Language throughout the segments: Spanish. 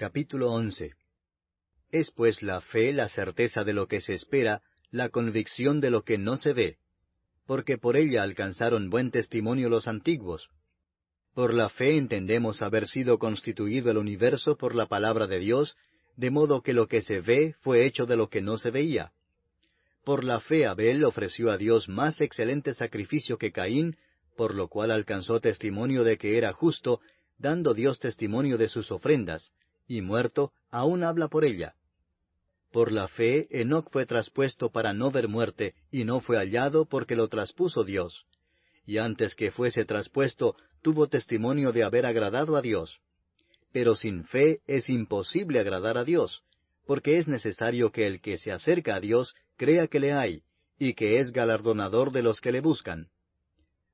Capítulo 11. Es pues la fe la certeza de lo que se espera, la convicción de lo que no se ve, porque por ella alcanzaron buen testimonio los antiguos. Por la fe entendemos haber sido constituido el universo por la palabra de Dios, de modo que lo que se ve fue hecho de lo que no se veía. Por la fe Abel ofreció a Dios más excelente sacrificio que Caín, por lo cual alcanzó testimonio de que era justo, dando Dios testimonio de sus ofrendas, y muerto, aún habla por ella. Por la fe Enoc fue traspuesto para no ver muerte, y no fue hallado porque lo traspuso Dios. Y antes que fuese traspuesto, tuvo testimonio de haber agradado a Dios. Pero sin fe es imposible agradar a Dios, porque es necesario que el que se acerca a Dios crea que le hay, y que es galardonador de los que le buscan.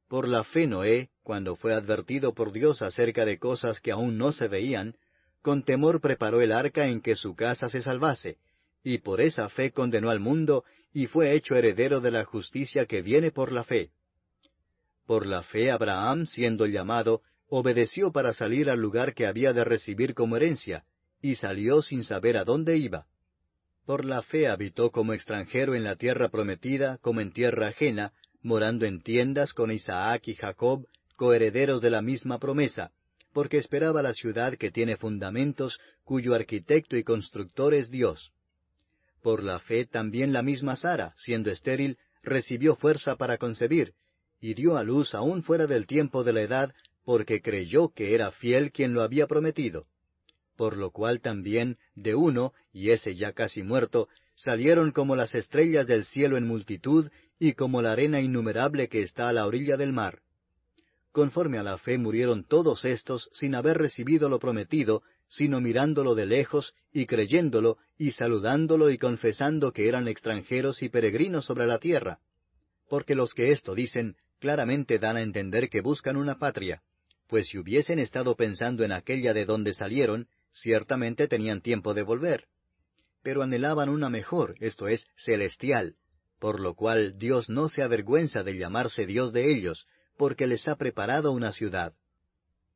Por la fe Noé, cuando fue advertido por Dios acerca de cosas que aún no se veían, con temor preparó el arca en que su casa se salvase, y por esa fe condenó al mundo, y fue hecho heredero de la justicia que viene por la fe. Por la fe Abraham, siendo llamado, obedeció para salir al lugar que había de recibir como herencia, y salió sin saber a dónde iba. Por la fe habitó como extranjero en la tierra prometida, como en tierra ajena, morando en tiendas con Isaac y Jacob, coherederos de la misma promesa, porque esperaba la ciudad que tiene fundamentos, cuyo arquitecto y constructor es Dios. Por la fe también la misma Sara, siendo estéril, recibió fuerza para concebir, y dio a luz aún fuera del tiempo de la edad, porque creyó que era fiel quien lo había prometido. Por lo cual también, de uno, y ese ya casi muerto, salieron como las estrellas del cielo en multitud, y como la arena innumerable que está a la orilla del mar. Conforme a la fe murieron todos estos sin haber recibido lo prometido, sino mirándolo de lejos, y creyéndolo, y saludándolo y confesando que eran extranjeros y peregrinos sobre la tierra. Porque los que esto dicen, claramente dan a entender que buscan una patria, pues si hubiesen estado pensando en aquella de donde salieron, ciertamente tenían tiempo de volver. Pero anhelaban una mejor, esto es, celestial, por lo cual Dios no se avergüenza de llamarse Dios de ellos, porque les ha preparado una ciudad.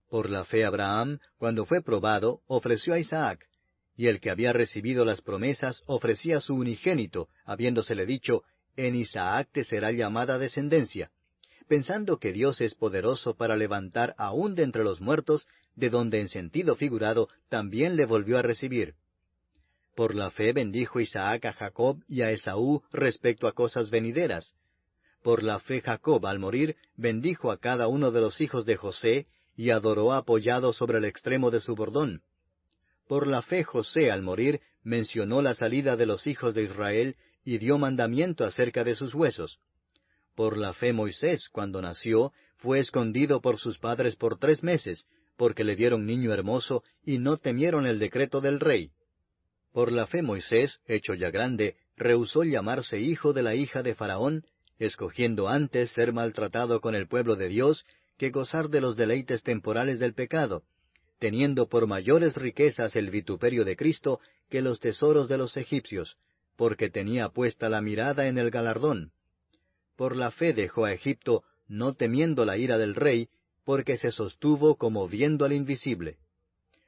Por la fe Abraham, cuando fue probado, ofreció a Isaac, y el que había recibido las promesas ofrecía su unigénito, habiéndosele dicho, en Isaac te será llamada descendencia, pensando que Dios es poderoso para levantar aún de entre los muertos, de donde en sentido figurado también le volvió a recibir. Por la fe bendijo Isaac a Jacob y a Esaú respecto a cosas venideras. Por la fe Jacob, al morir, bendijo a cada uno de los hijos de José, y adoró apoyado sobre el extremo de su bordón. Por la fe José, al morir, mencionó la salida de los hijos de Israel, y dio mandamiento acerca de sus huesos. Por la fe Moisés, cuando nació, fue escondido por sus padres por 3 meses, porque le dieron niño hermoso, y no temieron el decreto del rey. Por la fe Moisés, hecho ya grande, rehusó llamarse hijo de la hija de Faraón, escogiendo antes ser maltratado con el pueblo de Dios, que gozar de los deleites temporales del pecado, teniendo por mayores riquezas el vituperio de Cristo que los tesoros de los egipcios, porque tenía puesta la mirada en el galardón. Por la fe dejó a Egipto, no temiendo la ira del rey, porque se sostuvo como viendo al invisible.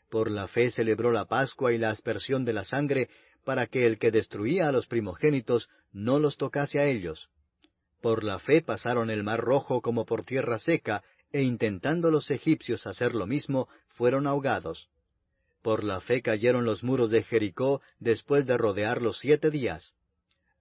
Por la fe celebró la Pascua y la aspersión de la sangre, para que el que destruía a los primogénitos no los tocase a ellos. Por la fe pasaron el mar Rojo como por tierra seca, e intentando los egipcios hacer lo mismo, fueron ahogados. Por la fe cayeron los muros de Jericó después de rodearlos 7 días.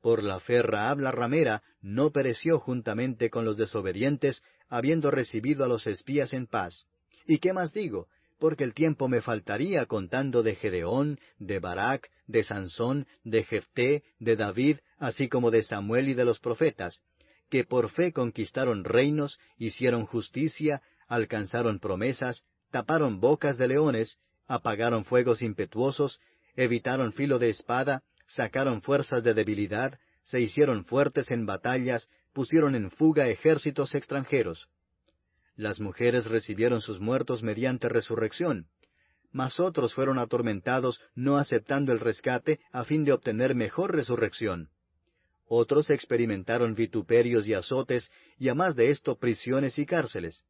Por la fe Rahab la ramera no pereció juntamente con los desobedientes, habiendo recibido a los espías en paz. ¿Y qué más digo? Porque el tiempo me faltaría contando de Gedeón, de Barak, de Sansón, de Jefté, de David, así como de Samuel y de los profetas, que por fe conquistaron reinos, hicieron justicia, alcanzaron promesas, taparon bocas de leones, apagaron fuegos impetuosos, evitaron filo de espada, sacaron fuerzas de debilidad, se hicieron fuertes en batallas, pusieron en fuga ejércitos extranjeros. Las mujeres recibieron sus muertos mediante resurrección, mas otros fueron atormentados no aceptando el rescate a fin de obtener mejor resurrección. Otros experimentaron vituperios y azotes, y a más de esto prisiones y cárceles.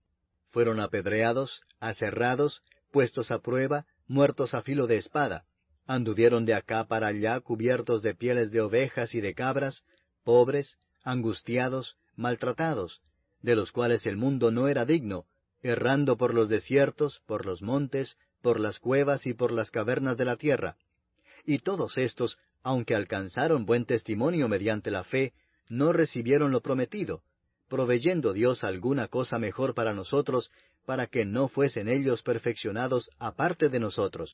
Fueron apedreados, aserrados, puestos a prueba, muertos a filo de espada, anduvieron de acá para allá cubiertos de pieles de ovejas y de cabras, pobres, angustiados, maltratados, de los cuales el mundo no era digno, errando por los desiertos, por los montes, por las cuevas y por las cavernas de la tierra. Y todos estos, aunque alcanzaron buen testimonio mediante la fe, no recibieron lo prometido, proveyendo Dios alguna cosa mejor para nosotros, para que no fuesen ellos perfeccionados aparte de nosotros.